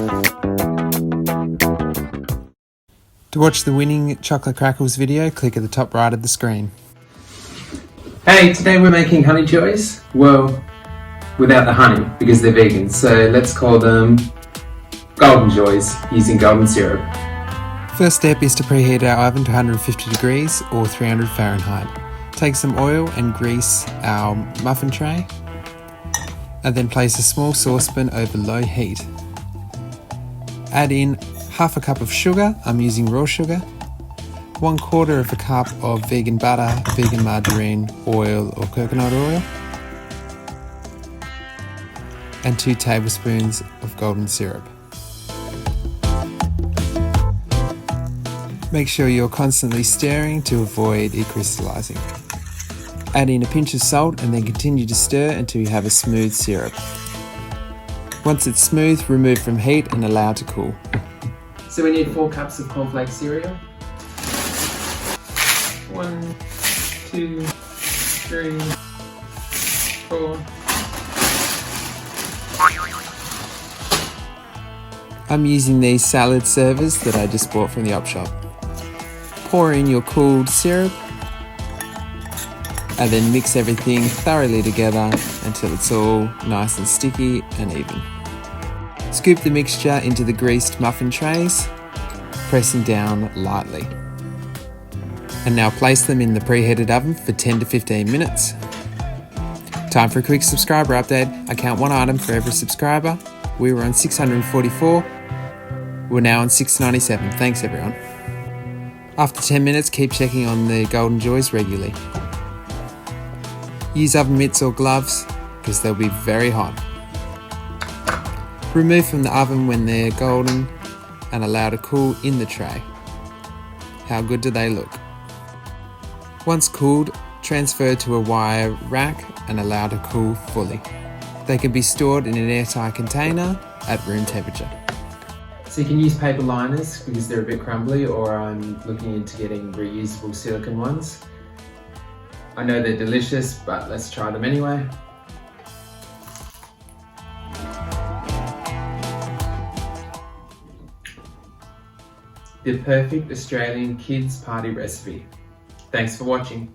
To watch the winning chocolate crackles video, click at the top right of the screen. Hey, today we're making honey joys. Well, without the honey because they're vegan, so let's call them golden joys using golden syrup. First step is to preheat our oven to 150 degrees or 300 Fahrenheit. Take some oil and grease our muffin tray and then place a small saucepan over low heat. Add in half a cup of sugar, I'm using raw sugar, 1/4 of a cup of vegan butter, vegan margarine, oil or coconut oil, and 2 tablespoons of golden syrup. Make sure you're constantly stirring to avoid it crystallizing. Add in a pinch of salt and then continue to stir until you have a smooth syrup. Once it's smooth, remove from heat and allow to cool. So we need 4 cups of cornflake cereal. 1, 2, 3, 4. I'm using these salad servers that I just bought from the op shop. Pour in your cooled syrup and then mix everything thoroughly together until it's all nice and sticky and even. Scoop the mixture into the greased muffin trays, pressing down lightly. And now place them in the preheated oven for 10 to 15 minutes. Time for a quick subscriber update. I count 1 item for every subscriber. We were on 644. We're now on 697. Thanks everyone. After 10 minutes, keep checking on the golden joys regularly. Use oven mitts or gloves because they'll be very hot. Remove from the oven when they're golden and allow to cool in the tray. How good do they look? Once cooled, transfer to a wire rack and allow to cool fully. They can be stored in an airtight container at room temperature. So you can use paper liners because they're a bit crumbly, or I'm looking into getting reusable silicone ones. I know they're delicious, but let's try them anyway. The perfect Australian kids party recipe. Thanks for watching.